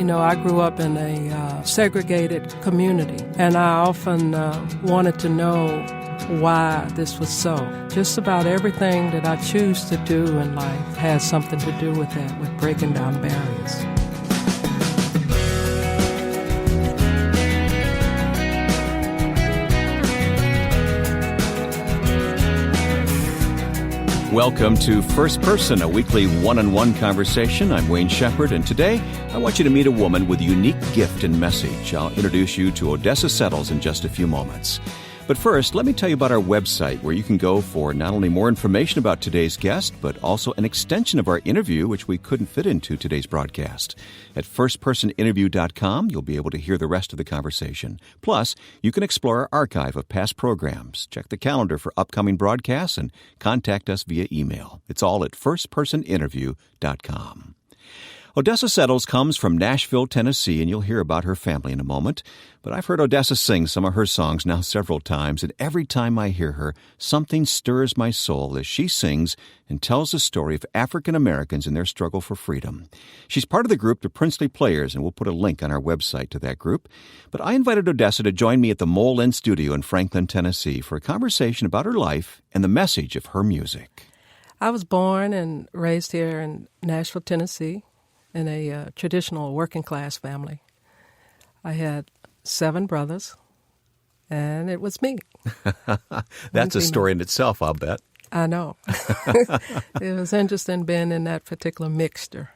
You know, I grew up in a segregated community, and I often wanted to know why this was so. Just about everything that I choose to do in life has something to do with that, with breaking down barriers. Welcome to First Person, a weekly one-on-one conversation. I'm Wayne Shepherd, and today I want you to meet a woman with a unique gift and message. I'll introduce you to Odessa Settles in just a few moments. But first, let me tell you about our website, where you can go for not only more information about today's guest, but also an extension of our interview, which we couldn't fit into today's broadcast. At firstpersoninterview.com, you'll be able to hear the rest of the conversation. Plus, you can explore our archive of past programs, check the calendar for upcoming broadcasts, and contact us via email. It's all at firstpersoninterview.com. Odessa Settles comes from Nashville, Tennessee, and you'll hear about her family in a moment. But I've heard Odessa sing some of her songs now several times, and every time I hear her, something stirs my soul as she sings and tells the story of African Americans in their struggle for freedom. She's part of the group The Princely Players, and we'll put a link on our website to that group. But I invited Odessa to join me at the Mole Inn Studio in Franklin, Tennessee, for a conversation about her life and the message of her music. I was born and raised here in Nashville, Tennessee, in a traditional working-class family. I had 7 brothers, and it was me. That's a story in itself, I'll bet. I know. It was interesting being in that particular mixture.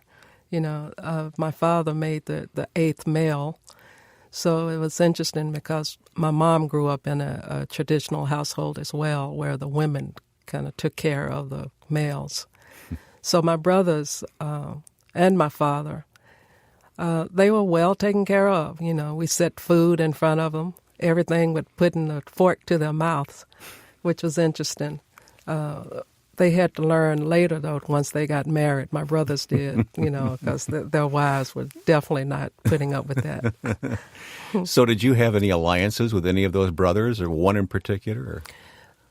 You know, my father made the 8th male, so it was interesting because my mom grew up in a traditional household as well, where the women kind of took care of the males. So my brothers and my father, they were well taken care of. You know, we set food in front of them, everything with putting a fork to their mouths, which was interesting. They had to learn later, though, once they got married. My brothers did, you know, because their wives were definitely not putting up with that. So did you have any alliances with any of those brothers, or one in particular? Or?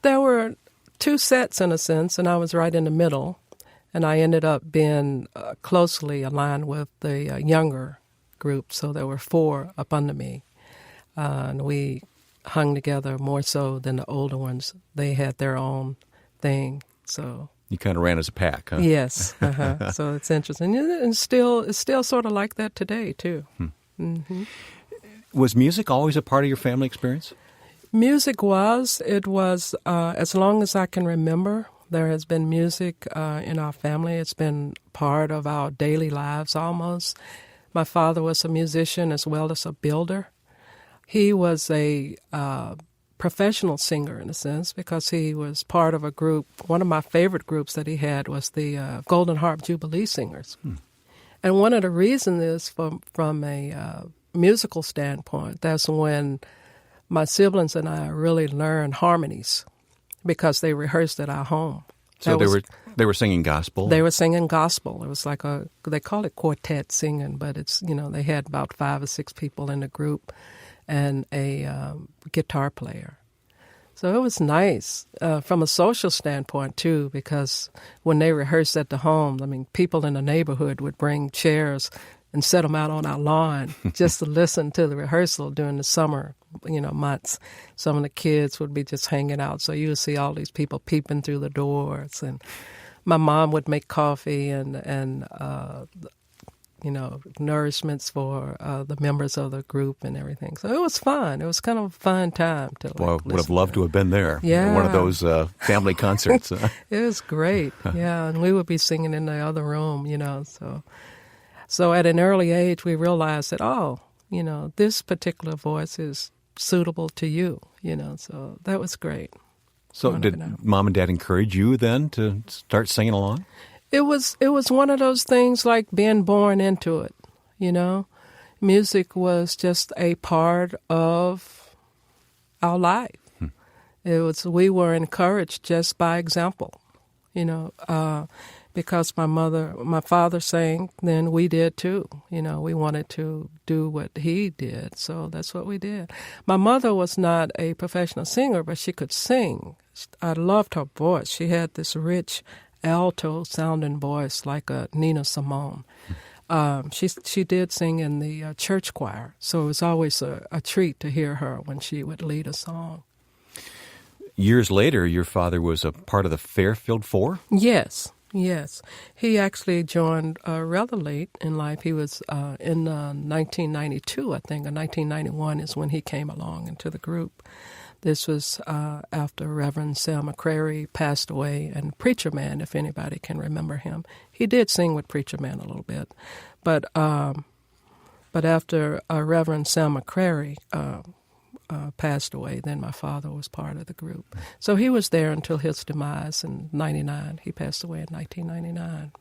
There were 2 sets, in a sense, and I was right in the middle. And I ended up being closely aligned with the younger group, so there were 4 up under me. And we hung together more so than the older ones. They had their own thing. So you kind of ran as a pack, huh? Yes. So it's interesting. And it's still sort of like that today, too. Mm-hmm. Was music always a part of your family experience? Music was. It was, as long as I can remember, there has been music in our family. It's been part of our daily lives almost. My father was a musician as well as a builder. He was a professional singer in a sense because he was part of a group. One of my favorite groups that he had was the Golden Harp Jubilee Singers. And one of the reasons is from a musical standpoint, that's when my siblings and I really learned harmonies, because they rehearsed at our home. So they were singing gospel? They were singing gospel. It was like they call it quartet singing, but it's, you know, they had about 5 or 6 people in the group and a guitar player. So it was nice from a social standpoint, too, because when they rehearsed at the home, I mean, people in the neighborhood would bring chairs and set them out on our lawn just to listen to the rehearsal during the summer, you know, months. Some of the kids would be just hanging out, so you would see all these people peeping through the doors. And my mom would make coffee and you know, nourishments for the members of the group and everything. So it was fun. It was kind of a fun time to Well, would have loved to have been there. Yeah. One of those family concerts. It was great, yeah. And we would be singing in the other room, you know, So at an early age, we realized that, you know, this particular voice is suitable to you, you know, so that was great. So did Mom and Dad encourage you then to start singing along? It was one of those things like being born into it, you know. Music was just a part of our life. We were encouraged just by example, you know, because my father sang, then we did too. You know, we wanted to do what he did, so that's what we did. My mother was not a professional singer, but she could sing. I loved her voice. She had this rich alto-sounding voice like a Nina Simone. She did sing in the church choir, so it was always a treat to hear her when she would lead a song. Years later, your father was a part of the Fairfield Four? Yes. He actually joined rather late in life. He was in 1992, I think, or 1991 is when he came along into the group. This was after Reverend Sam McCrary passed away, and Preacher Man, if anybody can remember him. He did sing with Preacher Man a little bit. But after Reverend Sam McCrary passed away, then my father was part of the group. So he was there until his demise in 99. He passed away in 1999.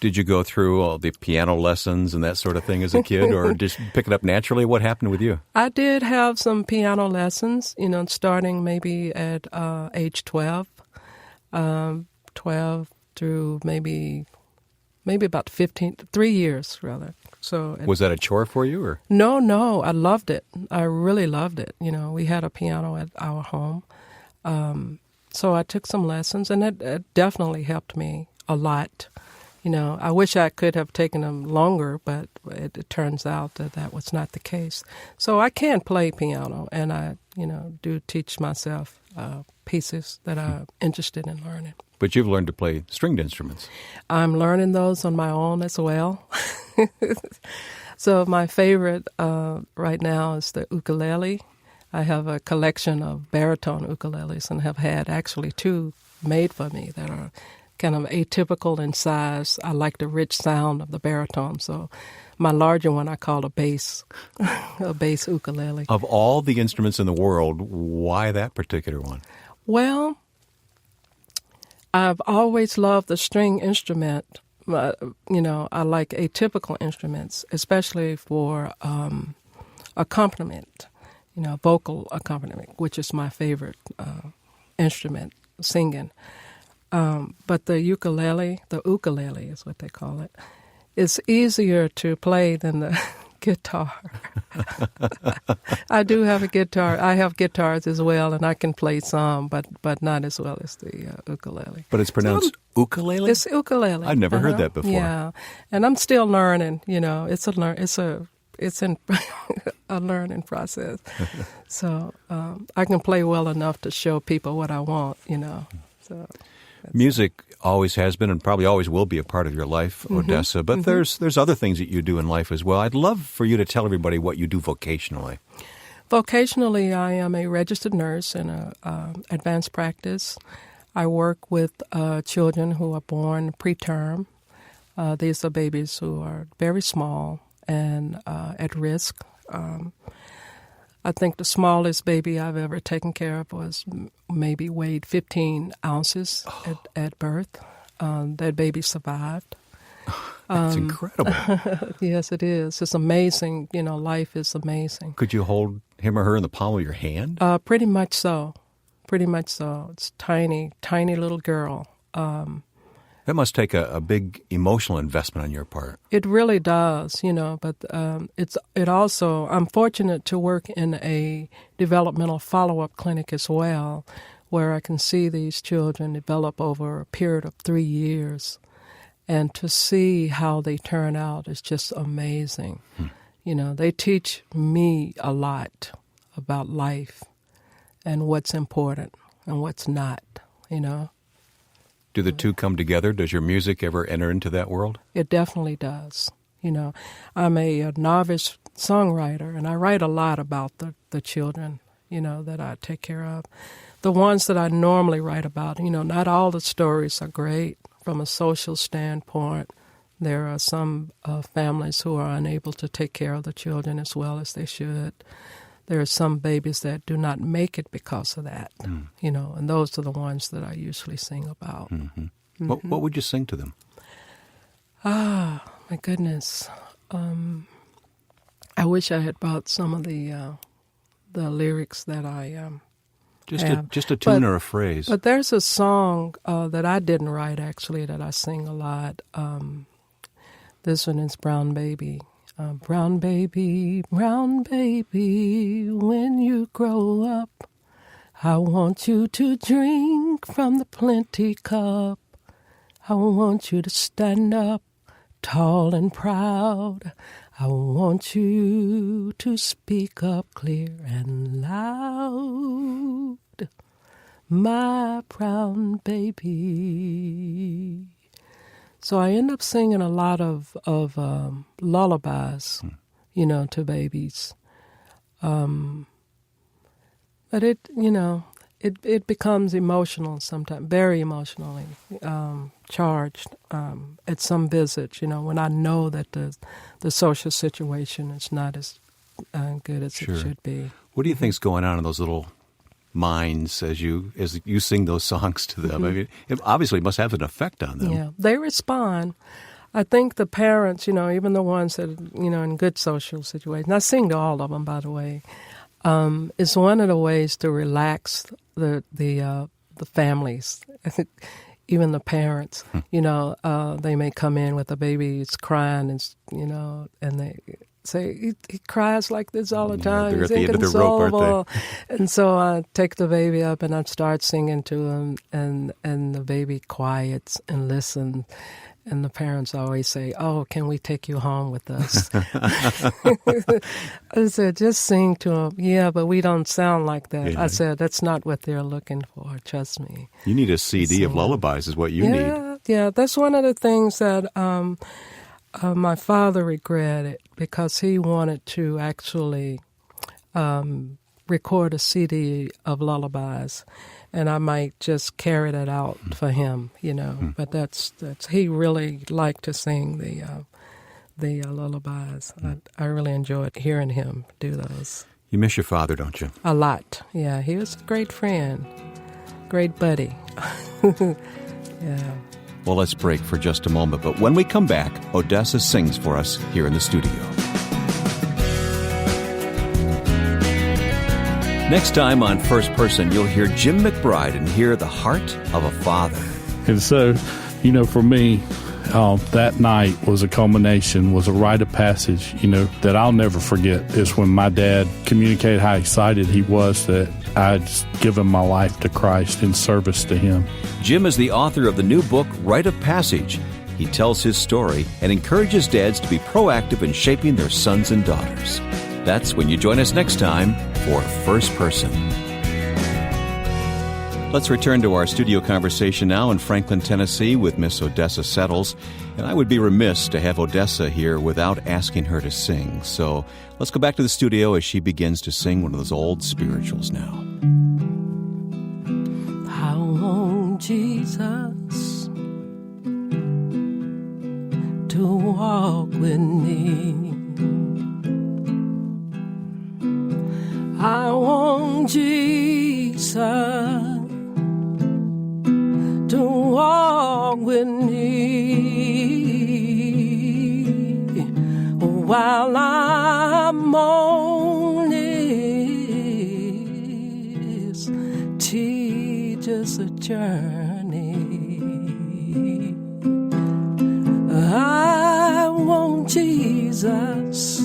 Did you go through all the piano lessons and that sort of thing as a kid, or just pick it up naturally? What happened with you? I did have some piano lessons, starting maybe at age 12, 12 through maybe about 3 years, rather. So was that a chore for you, or? No, I loved it. I really loved it. We had a piano at our home. So I took some lessons, and it definitely helped me a lot. I wish I could have taken them longer, but it turns out that was not the case. So I can play piano, and I, do teach myself pieces that I'm interested in learning. But you've learned to play stringed instruments. I'm learning those on my own as well. So my favorite right now is the ukulele. I have a collection of baritone ukuleles and have had actually 2 made for me that are kind of atypical in size. I like the rich sound of the baritone, so my larger one I call a bass ukulele. Of all the instruments in the world, why that particular one? Well, I've always loved the string instrument. I like atypical instruments, especially for accompaniment, vocal accompaniment, which is my favorite instrument, singing. But the ukulele is what they call it, is easier to play than the guitar. I do have a guitar. I have guitars as well, and I can play some, but not as well as the ukulele. But it's pronounced ukulele? It's ukulele. I've never heard that before. Yeah, and I'm still learning. It's in a learning process. So I can play well enough to show people what I want. So. Music always has been and probably always will be a part of your life, Odessa, but there's other things that you do in life as well. I'd love for you to tell everybody what you do vocationally. Vocationally, I am a registered nurse in an advanced practice. I work with children who are born preterm. These are babies who are very small and at risk. I think the smallest baby I've ever taken care of was maybe weighed 15 ounces at birth. That baby survived. That's incredible. Yes, it is. It's amazing. Life is amazing. Could you hold him or her in the palm of your hand? Pretty much so. It's tiny, tiny little girl. That must take a big emotional investment on your part. It really does, but it also, I'm fortunate to work in a developmental follow-up clinic as well, where I can see these children develop over a period of 3 years. And to see how they turn out is just amazing. They teach me a lot about life and what's important and what's not, Do the two come together? Does your music ever enter into that world? It definitely does. I'm a novice songwriter, and I write a lot about the children, that I take care of. The ones that I normally write about, not all the stories are great from a social standpoint. There are some families who are unable to take care of the children as well as they should. There are some babies that do not make it because of that, and those are the ones that I usually sing about. What would you sing to them? My goodness. I wish I had brought some of the lyrics that I have. Just a tune or a phrase. But there's a song that I didn't write, actually, that I sing a lot. This one is Brown Baby. Brown baby, when you grow up, I want you to drink from the plenty cup. I want you to stand up tall and proud. I want you to speak up clear and loud, my brown baby. So I end up singing a lot of lullabies, to babies. But it becomes emotional sometimes, very emotionally charged at some visits, when I know that the social situation is not as good as Sure. it should be. What do you think's going on in those little minds as you sing those songs to them? I mean, it obviously must have an effect on them. Yeah, they respond. I think the parents, even the ones that, in good social situations, I sing to all of them, by the way, it's one of the ways to relax the families, even the parents. They may come in with a baby, it's crying, and they say, he cries like this all the time. They're He's at the end of the rope, inconsolable. aren't they? And so I take the baby up and I start singing to him, and the baby quiets and listens. And the parents always say, "Oh, can we take you home with us?" I said, "Just sing to them." "Yeah, but we don't sound like that." Yeah. I said, "That's not what they're looking for. Trust me." You need a CD of lullabies is what you need. Yeah, that's one of the things that my father regretted, because he wanted to actually record a CD of lullabies, and I might just carry that out for him, But that's he really liked to sing the lullabies. I really enjoyed hearing him do those. You miss your father, don't you? A lot, yeah. He was a great friend, great buddy. Yeah. Well, let's break for just a moment, but when we come back, Odessa sings for us here in the studio. Next time on First Person, you'll hear Jim McBride and hear the heart of a father. And so, for me, that night was a culmination, was a rite of passage, that I'll never forget, is when my dad communicated how excited he was that I'd given my life to Christ in service to him. Jim is the author of the new book, Rite of Passage. He tells his story and encourages dads to be proactive in shaping their sons and daughters. That's when you join us next time for First Person. Let's return to our studio conversation now in Franklin, Tennessee with Miss Odessa Settles. And I would be remiss to have Odessa here without asking her to sing. So let's go back to the studio as she begins to sing one of those old spirituals now. I want Jesus to walk with me. I want Jesus to walk with me while I'm on this tedious journey. I want Jesus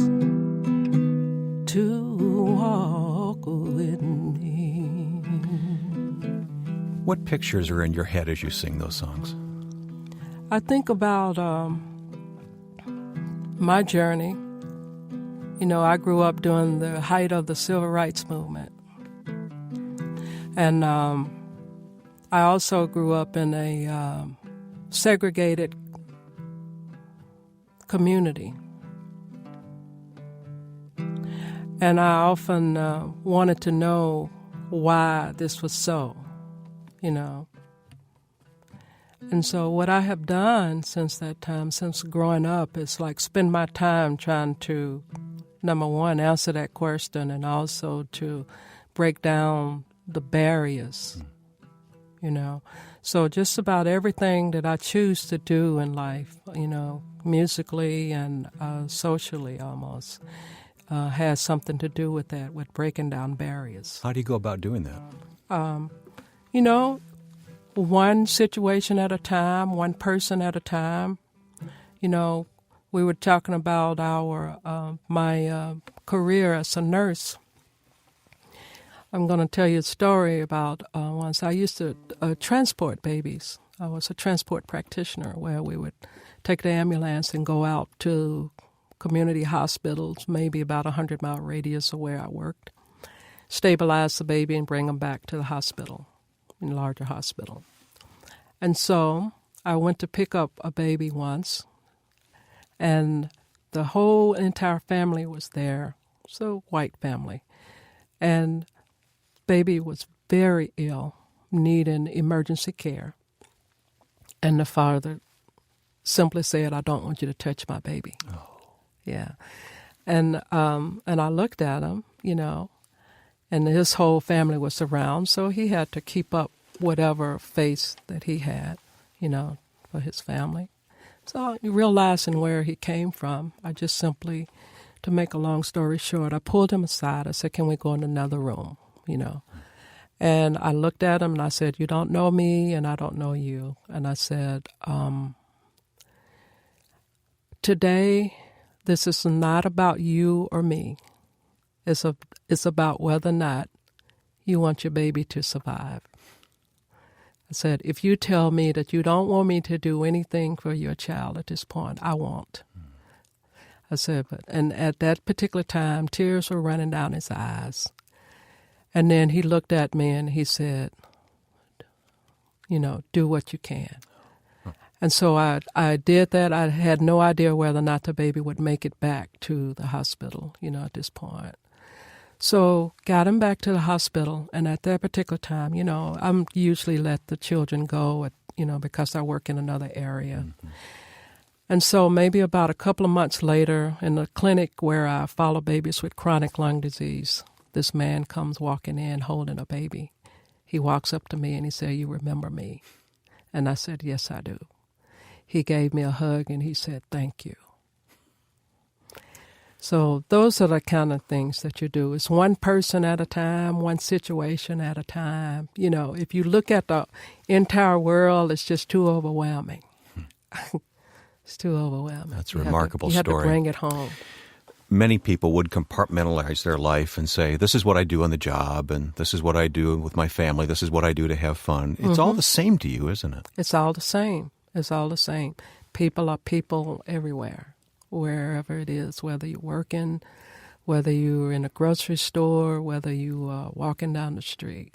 to walk with me. What pictures are in your head as you sing those songs? I think about my journey. I grew up during the height of the civil rights movement. And I also grew up in a segregated community. And I often wanted to know why this was so, And so what I have done since that time, since growing up, is like spend my time trying to, number one, answer that question, and also to break down the barriers, So just about everything that I choose to do in life, musically and socially almost, has something to do with that, with breaking down barriers. How do you go about doing that? One situation at a time, one person at a time. We were talking about my career as a nurse. I'm going to tell you a story about once I used to transport babies. I was a transport practitioner where we would take the ambulance and go out to community hospitals, maybe about a 100-mile radius of where I worked, stabilize the baby and bring him back to the hospital, in a larger hospital. And so I went to pick up a baby once, and the whole entire family was there, so white family. And baby was very ill, needing emergency care. And the father simply said, "I don't want you to touch my baby." Oh. Yeah. And I looked at him, and his whole family was around, so he had to keep up whatever face that he had, for his family. So realizing where he came from, I just simply, to make a long story short, I pulled him aside. I said, "Can we go in another room?" And I looked at him and I said, "You don't know me and I don't know you." And I said, "Today, this is not about you or me. It's about whether or not you want your baby to survive." I said, "If you tell me that you don't want me to do anything for your child at this point, I won't." I said, and at that particular time, tears were running down his eyes. And then he looked at me and he said, "Do what you can." And so I did that. I had no idea whether or not the baby would make it back to the hospital, at this point. So got him back to the hospital, and at that particular time, I'm usually let the children go, because I work in another area. Mm-hmm. And so maybe about a couple of months later, in the clinic where I follow babies with chronic lung disease, this man comes walking in holding a baby. He walks up to me and he said, "You remember me?" And I said, "Yes, I do." He gave me a hug and he said, "Thank you." So those are the kind of things that you do. It's one person at a time, one situation at a time. If you look at the entire world, it's just too overwhelming. It's too overwhelming. That's a remarkable story. You have to bring it home. Many people would compartmentalize their life and say, "This is what I do on the job, and this is what I do with my family. This is what I do to have fun." It's all the same to you, isn't it? It's all the same. It's all the same. People are people everywhere, wherever it is, whether you're working, whether you're in a grocery store, whether you are walking down the street.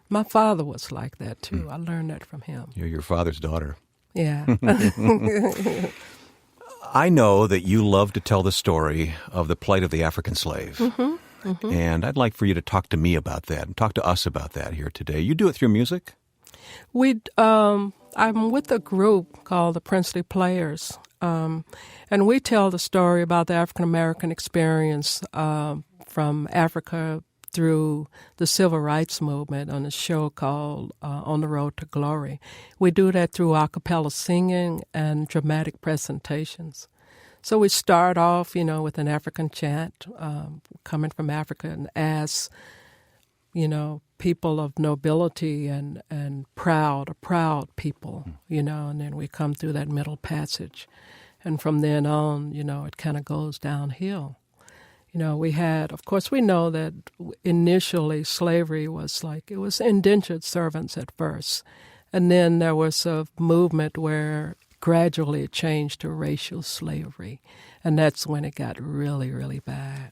My father was like that, too. I learned that from him. You're your father's daughter. Yeah. I know that you love to tell the story of the plight of the African slave. Mm-hmm, mm-hmm. And I'd like for you to talk to me about that and talk to us about that here today. You do it through music? I'm with a group called the Princely Players, and we tell the story about the African-American experience from Africa through the Civil Rights Movement on a show called On the Road to Glory. We do that through a cappella singing and dramatic presentations. So we start off, with an African chant coming from Africa and ask, people of nobility and proud people, and then we come through that middle passage. And from then on, it kind of goes downhill. We know that initially slavery was it was indentured servants at first. And then there was a movement where gradually it changed to racial slavery. And that's when it got really, really bad.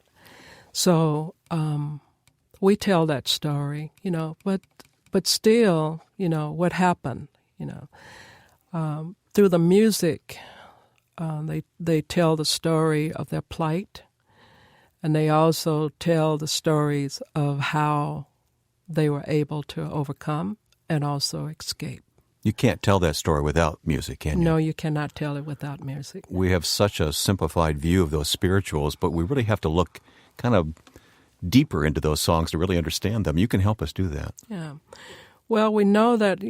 So we tell that story, but still, what happened, through the music, they tell the story of their plight. And they also tell the stories of how they were able to overcome and also escape. You can't tell that story without music, can you? No, you cannot tell it without music. We have such a simplified view of those spirituals, but we really have to look kind of deeper into those songs to really understand them. You can help us do that. Yeah. Well, we know that,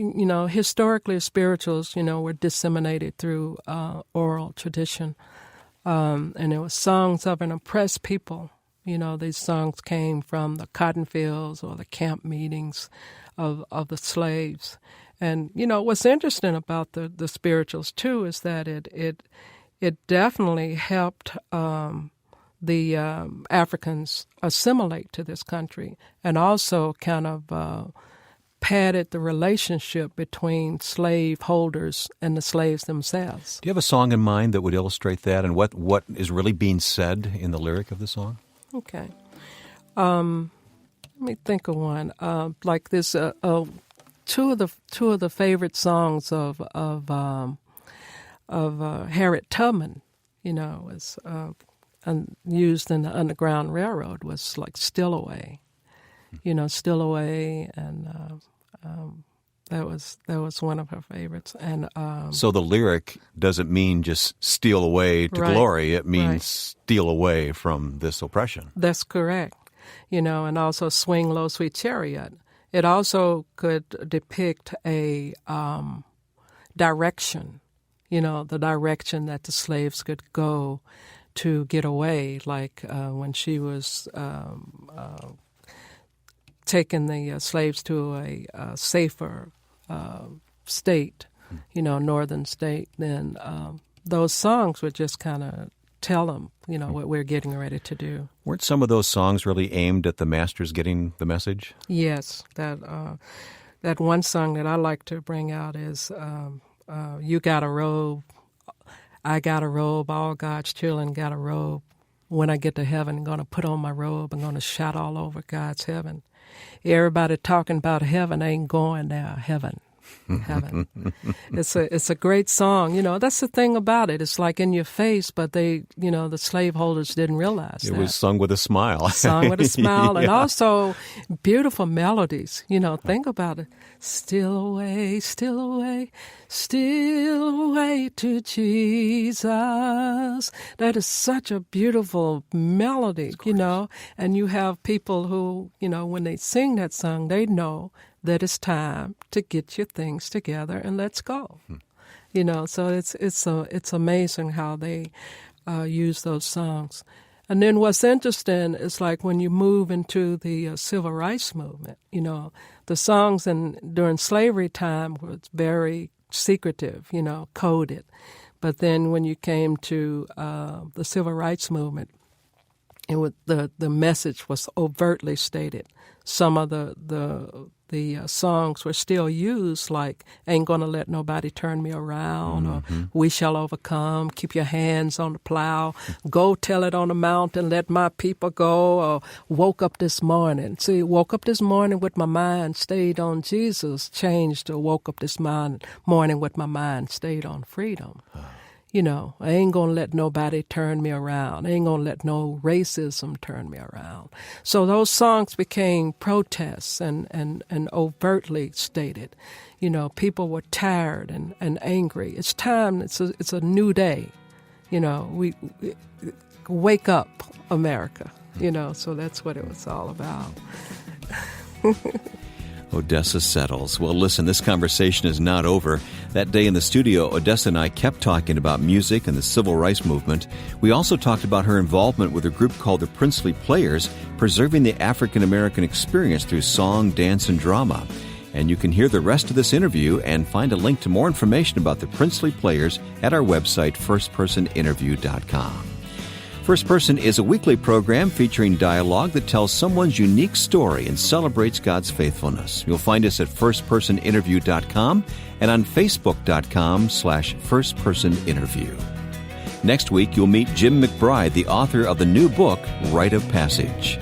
historically spirituals, were disseminated through oral tradition. And it was songs of an oppressed people. These songs came from the cotton fields or the camp meetings of the slaves. And, what's interesting about the spirituals, too, is that it definitely helped the Africans assimilate to this country and also kind of padded the relationship between slave holders and the slaves themselves. Do you have a song in mind that would illustrate that, and what is really being said in the lyric of the song? Okay. Let me think of one. Like this, two of the favorite songs of Harriet Tubman, was used in the Underground Railroad, was like "Still Away," "Still Away," and that was one of her favorites. And so the lyric doesn't mean just steal away to glory; it means steal away from this oppression. That's correct. And also "Swing Low, Sweet Chariot." It also could depict a direction, the direction that the slaves could go to get away, like when she was taking the slaves to a safer state, northern state. Then those songs would just kind of tell them, what we're getting ready to do. Weren't some of those songs really aimed at the masters getting the message? Yes, that one song that I like to bring out is "You Got a Robe, I Got a Robe, all God's children got a robe. When I get to heaven, I'm going to put on my robe. I'm going to shout all over God's heaven. Everybody talking about heaven ain't going there. Heaven. It's a great song. That's the thing about it. It's like in your face, but the slaveholders didn't realize that. It was sung with a smile. Sung with a smile. Yeah. And also beautiful melodies. Think about it. Still away, still away, still away to Jesus. That is such a beautiful melody, and you have people who, when they sing that song, they know that it's time to get your things together and let's go. So it's amazing how they use those songs. And then what's interesting is like when you move into the civil rights movement, the songs during slavery time was very secretive, coded. But then when you came to the civil rights movement, the message was overtly stated. Some of the songs were still used, like "Ain't Gonna Let Nobody Turn Me Around," or "We Shall Overcome," "Keep Your Hands on the Plow," "Go Tell It on the Mountain, Let My People Go," or "Woke Up This Morning." See, "Woke up this morning with my mind stayed on Jesus," changed to "Woke up this morning with my mind stayed on freedom." I ain't going to let nobody turn me around. I ain't going to let no racism turn me around. So those songs became protests and overtly stated. People were tired and angry. It's time. It's a new day. We wake up, America. So that's what it was all about. Odessa settles. Well, listen, this conversation is not over. That day in the studio, Odessa and I kept talking about music and the civil rights movement. We also talked about her involvement with a group called the Princely Players, preserving the African-American experience through song, dance, and drama. And you can hear the rest of this interview and find a link to more information about the Princely Players at our website, firstpersoninterview.com. First Person is a weekly program featuring dialogue that tells someone's unique story and celebrates God's faithfulness. You'll find us at firstpersoninterview.com and on facebook.com/firstpersoninterview. Next week, you'll meet Jim McBride, the author of the new book, Rite of Passage.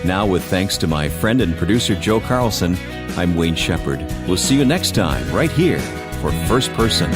Now, with thanks to my friend and producer Joe Carlson, I'm Wayne Shepherd. We'll see you next time right here for First Person.